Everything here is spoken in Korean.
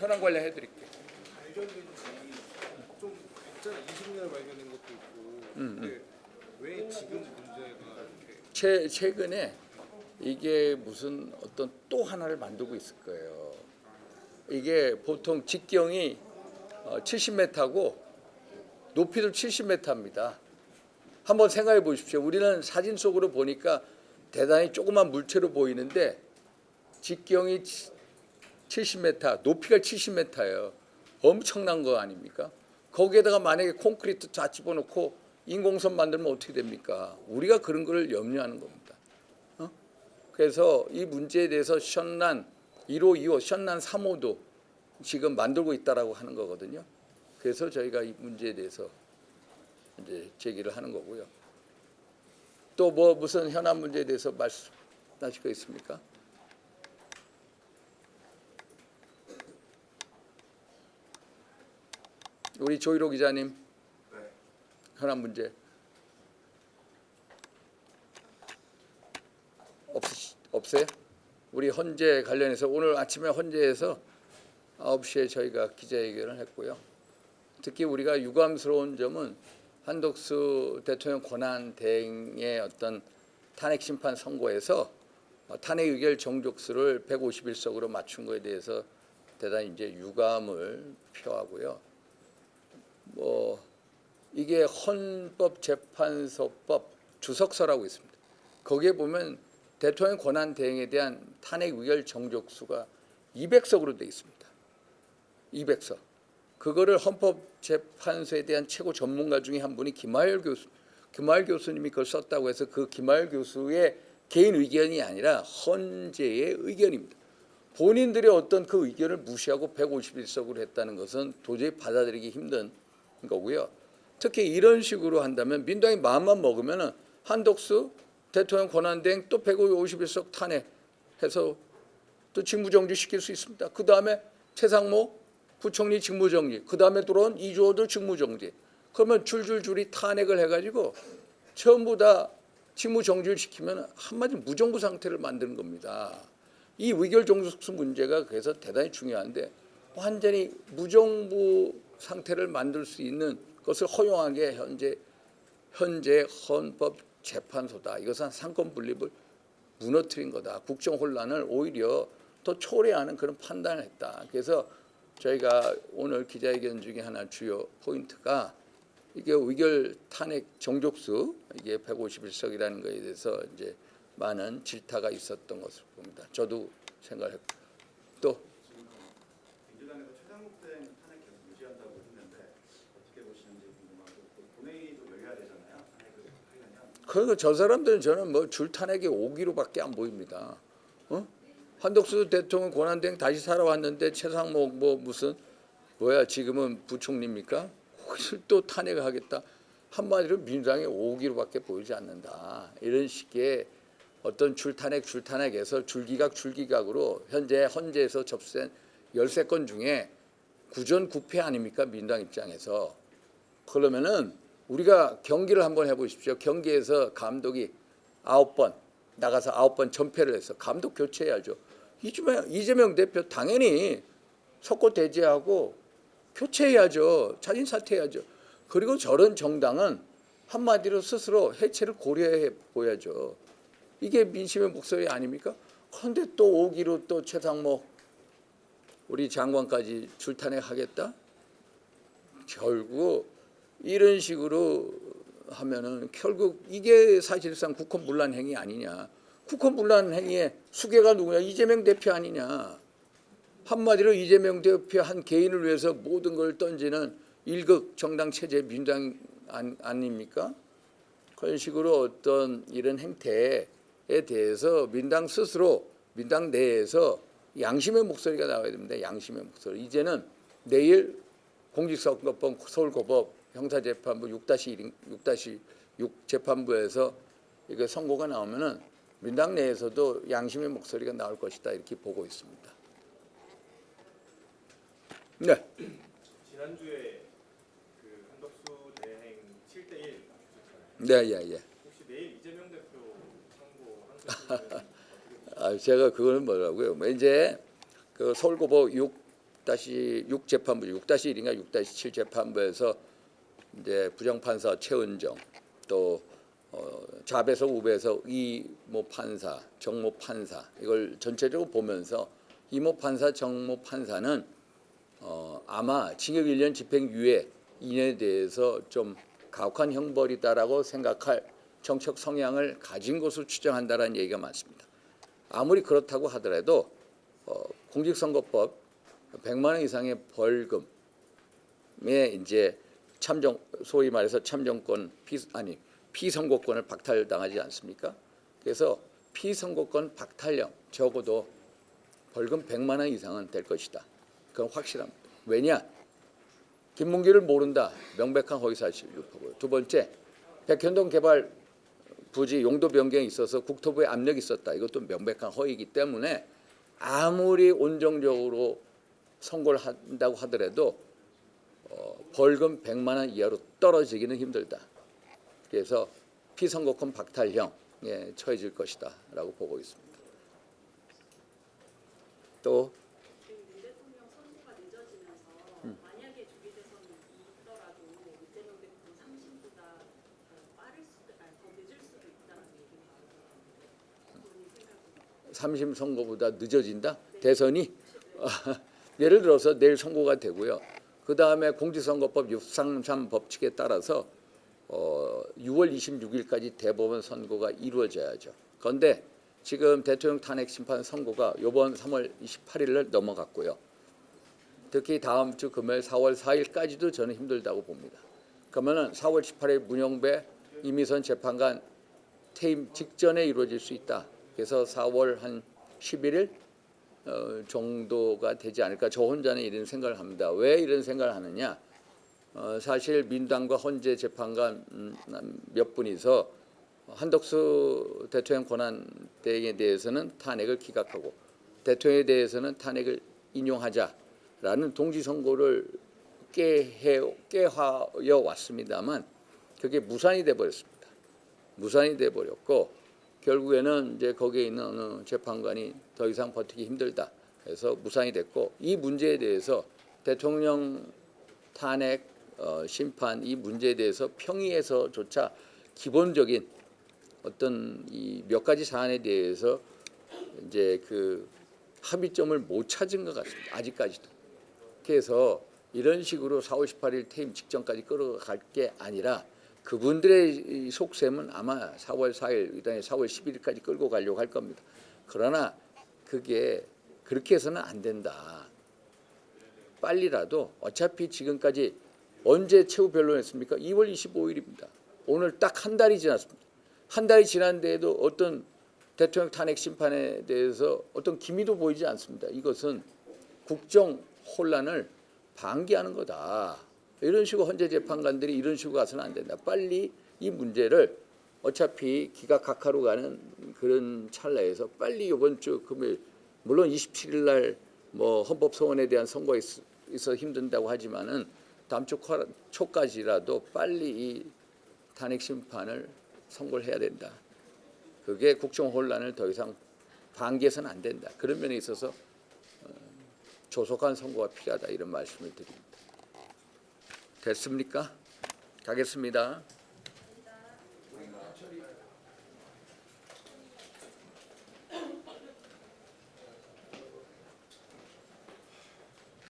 현황 관리해 드릴게요. 발견된 지 좀 있잖아. 20년 발견된 것도 있고. 근데 왜 지금 문제가 이렇게 최근에 이게 무슨 어떤 또 하나를 만들고 있을 거예요. 이게 보통 직경이 70m고 높이도 70m입니다. 한번 생각해 보십시오. 우리는 사진 속으로 보니까 대단히 조그만 물체로 보이는데 직경이 70m, 높이가 70m예요. 엄청난 거 아닙니까? 거기에다가 만약에 콘크리트 다 집어넣고 인공섬 만들면 어떻게 됩니까? 우리가 그런 걸 염려하는 겁니다. 그래서 이 문제에 대해서 션난 1호, 2호, 션난 3호도 지금 만들고 있다라고 하는 거거든요. 그래서 저희가 이 문제에 대해서 이제 제기를 하는 거고요. 또 뭐 무슨 현안 문제에 대해서 말씀하실 거 있습니까? 우리 조일호 기자님, 현안 문제 없어요? 우리 헌재 관련해서 오늘 아침에 헌재에서 9시에 저희가 기자회견을 했고요. 특히 우리가 유감스러운 점은 한덕수 대통령 권한 대행의 어떤 탄핵 심판 선고에서 탄핵 의결 정족수를 151석으로 맞춘 것에 대해서 대단히 이제 유감을 표하고요. 뭐 이게 헌법재판소법 주석서라고 있습니다. 거기에 보면 대통령 권한 대행에 대한 탄핵 의결 정족수가 200석으로 되어 있습니다. 200석. 그거를 헌법재판소에 대한 최고 전문가 중에 한 분이 김하열 교수님이 그걸 썼다고 해서 그 김하열 교수의 개인 의견이 아니라 헌재의 의견입니다. 본인들의 어떤 그 의견을 무시하고 151석으로 했다는 것은 도저히 받아들이기 힘든 거고요. 특히 이런 식으로 한다면 민주당이 마음만 먹으면 한덕수 대통령 권한대행 또 151석 탄핵해서 또 직무정지 시킬 수 있습니다. 그 다음에 최상목 부총리 직무정지, 그 다음에 들어온 이주호도 직무정지. 그러면 줄줄줄이 탄핵을 해가지고 전부 다 직무정지를 시키면 한마디 무정부 상태를 만드는 겁니다. 이 의결 종속수 문제가 그래서 대단히 중요한데 완전히 무정부 상태를 만들 수 있는 것을 허용하게 현재 헌법재판소다. 이것은 상권 분립을 무너뜨린 거다. 국정 혼란을 오히려 더 초래하는 그런 판단을 했다. 그래서 저희가 오늘 기자회견 중에 하나 주요 포인트가 이게 의결 탄핵 정족수 이게 151석이라는 것에 대해서 이제 많은 질타가 있었던 것으로 봅니다. 저도 생각했고 또 민주당에서 최상목 대행 탄핵 계속 유지한다고 했는데 어떻게 보시는지 궁금하고 또 본회의도 열려야 되잖아요. 탄핵을 하려면. 그리고 저 사람들은 저는 뭐 줄 탄핵에 오기로밖에 안 보입니다. 한덕수 대통령 권한대행 다시 살아왔는데 최상목 뭐 무슨 뭐야 지금은 부총리입니까? 그걸 또 탄핵을 하겠다. 한마디로 민주당의 오기로밖에 보이지 않는다. 이런 식의 어떤 줄탄핵에서 줄기각으로 현재 헌재에서 접수된 13건 중에 구전구패 아닙니까? 민주당 입장에서. 그러면은 우리가 경기를 한번 해보십시오. 경기에서 감독이 9번 나가서 9번 전패를 해서 감독 교체해야죠. 이재명 대표 당연히 석고 대제하고 교체해야죠. 자진 사퇴해야죠. 그리고 저런 정당은 한마디로 스스로 해체를 고려해 보야죠. 이게 민심의 목소리 아닙니까? 그런데 또 오기로 또 최상목 우리 장관까지 줄탄핵하겠다? 결국 이런 식으로 하면은 결국 이게 사실상 국헌문란 행위 아니냐. 국헌문란 행위의 수괴가 누구냐? 이재명 대표 아니냐. 한마디로 이재명 대표 한 개인을 위해서 모든 걸 던지는 일극 정당 체제 민주당 아닙니까? 그런 식으로 어떤 이런 행태에 대해서 민당 스스로 민당 내에서 양심의 목소리가 나와야 됩니다. 양심의 목소리. 이제는 내일 공직선거법 서울고법 형사재판부 6-6 재판부에서 이게 선고가 나오면은 민당 내에서도 양심의 목소리가 나올 것이다 이렇게 보고 있습니다. 네. 지난주에 그 한덕수 대행 7대1 네, 예. 혹시 내일 이재명 대표 선고 한국은 제가 그거는 뭐라고요? 이제 그 서울고법 6-6 재판부, 6-1인가 6-7 재판부에서 이제 부장판사 최은정, 또 자배석 우배석 이모 판사, 정모 판사, 이걸 전체적으로 보면서 이모 판사, 정모 판사는 아마 징역 1년 집행유예 2년에 대해서 좀 가혹한 형벌이다라고 생각할 정책 성향을 가진 것으로 추정한다라는 얘기가 많습니다. 아무리 그렇다고 하더라도 공직선거법 100만 원 이상의 벌금에 이제 소위 말해서 참정권 피선거권을 박탈당하지 않습니까? 그래서 피선거권 박탈령 적어도 벌금 100만 원 이상은 될 것이다. 그건 확실합니다. 왜냐? 김문기를 모른다. 명백한 허위사실 유포고요. 두 번째, 백현동 개발 부지 용도 변경에 있어서 국토부에 압력이 있었다. 이것도 명백한 허위이기 때문에 아무리 온정적으로 선고를 한다고 하더라도 벌금 100만 원 이하로 떨어지기는 힘들다. 그래서 피선거권 박탈형에 처해질 것이다 라고 보고 있습니다. 또 윤 대통령 선고가 늦어지면서 만약에 조기 대선이 있더라도 이재명 대통령 3심보다 더 늦을 수도 있다는 얘기가 나오더라고요. 본인 생각은? 3심 선고보다 늦어진다? 대선이? 예를 들어서 내일 선고가 되고요. 그 다음에 공직선거법 633 법칙에 따라서 6월 26일까지 대법원 선고가 이루어져야죠. 그런데 지금 대통령 탄핵 심판 선고가 이번 3월 28일을 넘어갔고요. 특히 다음 주 금요일 4월 4일까지도 저는 힘들다고 봅니다. 그러면은 4월 18일 문영배 이미선 재판관 퇴임 직전에 이루어질 수 있다. 그래서 4월 한 11일 정도가 되지 않을까. 저 혼자는 이런 생각을 합니다. 왜 이런 생각을 하느냐? 사실 민당과 헌재 재판관 몇 분이서 한덕수 대통령 권한대행에 대해서는 탄핵을 기각하고 대통령에 대해서는 탄핵을 인용하자라는 동지선고를 꾀하여 왔습니다만 그게 무산이 돼 버렸습니다. 무산이 돼 버렸고 결국에는 이제 거기에 있는 어느 재판관이 더 이상 버티기 힘들다 해서 무산이 됐고 이 문제에 대해서 대통령 탄핵 심판 이 문제에 대해서 평의에서조차 기본적인 어떤 이 몇 가지 사안에 대해서 이제 그 합의점을 못 찾은 것 같습니다. 아직까지도. 그래서 이런 식으로 4월 18일 퇴임 직전까지 끌어갈 게 아니라 그분들의 속셈은 아마 4월 4일, 그다음에 4월 11일까지 끌고 가려고 할 겁니다. 그러나 그게 그렇게 해서는 안 된다. 빨리라도 어차피 지금까지 언제 최후 변론했습니까? 2월 25일입니다. 오늘 딱 한 달이 지났습니다. 한 달이 지났는데도 어떤 대통령 탄핵 심판에 대해서 어떤 기미도 보이지 않습니다. 이것은 국정 혼란을 방기하는 거다. 이런 식으로 헌재 재판관들이 이런 식으로 가서는 안 된다. 빨리 이 문제를 어차피 기각각하로 가는 그런 찰나에서 빨리 이번 주 금요일 물론 27일 날 뭐 헌법 소원에 대한 선거가 있어 힘든다고 하지만은 다음 주 초까지라도 빨리 이 탄핵 심판을 선고를 해야 된다. 그게 국정 혼란을 더 이상 방기해서는 안 된다. 그런 면에 있어서 조속한 선고가 필요하다 이런 말씀을 드립니다. 됐습니까? 가겠습니다.